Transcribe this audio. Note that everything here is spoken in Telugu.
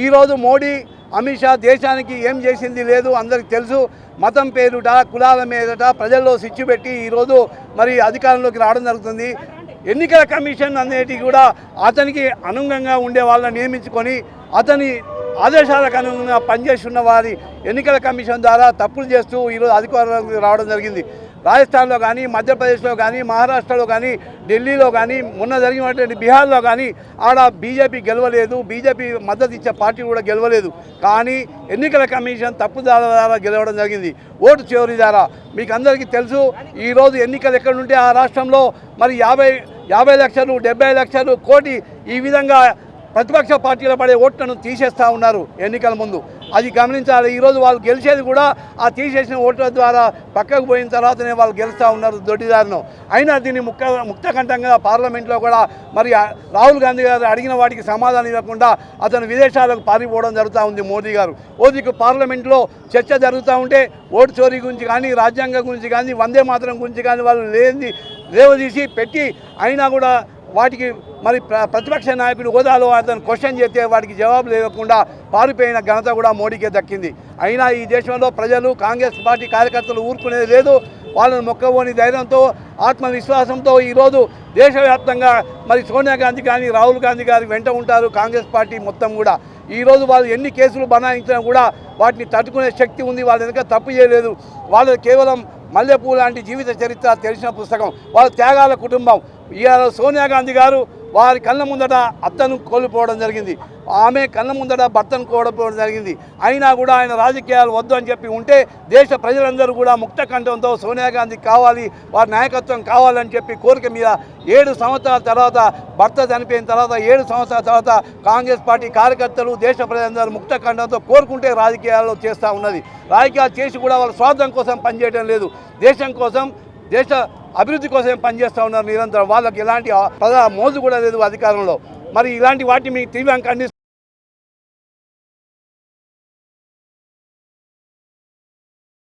ఈరోజు మోడీ అమిత్ షా దేశానికి ఏం చేసింది లేదు, అందరికీ తెలుసు. మతం పేరుట కులాల మీదట ప్రజల్లో సిచ్చు పెట్టి ఈరోజు మరి అధికారంలోకి రావడం జరుగుతుంది. ఎన్నికల కమిషన్ అనేది కూడా అతనికి అనుగుణంగా ఉండే వాళ్ళని నియమించుకొని అతని ఆదేశాలకు అనుగుణంగా పనిచేస్తున్న వారి ఎన్నికల కమిషన్ ద్వారా తప్పులు చేస్తూ ఈరోజు అధికారంలోకి రావడం జరిగింది. రాజస్థాన్లో కానీ, మధ్యప్రదేశ్లో కానీ, మహారాష్ట్రలో కానీ, ఢిల్లీలో కానీ, మొన్న జరిగినటువంటి బీహార్లో కానీ ఆడ బీజేపీ గెలవలేదు, బీజేపీ మద్దతు ఇచ్చే పార్టీ కూడా గెలవలేదు. కానీ ఎన్నికల కమిషన్ తప్పుదాల ద్వారా గెలవడం జరిగింది, ఓటు చోరీ ద్వారా. మీకు అందరికీ తెలుసు, ఈరోజు ఎన్నికలు ఎక్కడుంటే ఆ రాష్ట్రంలో మరి 50 లక్షలు, 70 లక్షలు, కోటి ఈ విధంగా ప్రతిపక్ష పార్టీల పడే ఓట్లను తీసేస్తూ ఉన్నారు ఎన్నికల ముందు. అది గమనించాలి. ఈరోజు వాళ్ళు గెలిచేది కూడా ఆ తీసేసిన ఓట్ల ద్వారా పక్కకు పోయిన తర్వాతనే వాళ్ళు గెలుస్తూ ఉన్నారు దొడ్డిదారిను. అయినా దీన్ని ముక్తకంఠంగా పార్లమెంట్లో కూడా మరి రాహుల్ గాంధీ గారు అడిగిన వాటికి సమాధానం ఇవ్వకుండా అతను విదేశాలకు పారిపోవడం జరుగుతూ ఉంది. మోదీకి పార్లమెంట్లో చర్చ జరుగుతూ ఉంటే ఓటు చోరీ గురించి కానీ, రాజ్యాంగం గురించి కానీ, వందే మాతరం గురించి కానీ వాళ్ళు లేవదీసి పెట్టి అయినా కూడా వాటికి మరి ప్రతిపక్ష నాయకుడు హోదాలో అతను క్వశ్చన్ చేస్తే వాటికి జవాబు లేకుండా పారిపోయిన ఘనత కూడా మోడీకే దక్కింది. అయినా ఈ దేశంలో ప్రజలు, కాంగ్రెస్ పార్టీ కార్యకర్తలు ఊరుకునేది లేదు. వాళ్ళను మొక్కబోని ధైర్యంతో, ఆత్మవిశ్వాసంతో ఈరోజు దేశవ్యాప్తంగా మరి సోనియా గాంధీ కానీ, రాహుల్ గాంధీ గారి వెంట ఉంటారు కాంగ్రెస్ పార్టీ మొత్తం కూడా. ఈరోజు వాళ్ళు ఎన్ని కేసులు బనాయించినా కూడా వాటిని తట్టుకునే శక్తి ఉంది. వాళ్ళ వెనుక తప్పు చేయలేదు. వాళ్ళు కేవలం మల్లెపూ లాంటి జీవిత చరిత్ర తెలిసిన పుస్తకం, వాళ్ళ త్యాగాల కుటుంబం. ఇవాళ సోనియా గాంధీ గారు వారి కళ్ళ ముందట అత్తను కోల్పోవడం జరిగింది, ఆమె కళ్ళ ముందట భర్తను కోల్పోవడం జరిగింది. అయినా కూడా ఆయన రాజకీయాలు వద్దు అని చెప్పి ఉంటే దేశ ప్రజలందరూ కూడా ముక్త కంఠంతో సోనియా గాంధీ కావాలి, వారి నాయకత్వం కావాలని చెప్పి కోరిక మీద 7 సంవత్సరాల తర్వాత, భర్త చనిపోయిన తర్వాత 7 సంవత్సరాల తర్వాత కాంగ్రెస్ పార్టీ కార్యకర్తలు, దేశ ప్రజలందరూ ముక్త కంఠంతో కోరుకుంటే రాజకీయాల్లో చేస్తూ ఉన్నది. రాజకీయాలు చేసి కూడా వాళ్ళ స్వార్థం కోసం పనిచేయడం లేదు, దేశం కోసం, దేశ అభివృద్ధి కోసం పనిచేస్తూ ఉన్నారు నిరంతరం. వాళ్ళకి ఎలాంటి మోజు కూడా లేదు అధికారంలో. మరి ఇలాంటి వాటిని మీకు తీవ్రంగా ఖండిస్తూ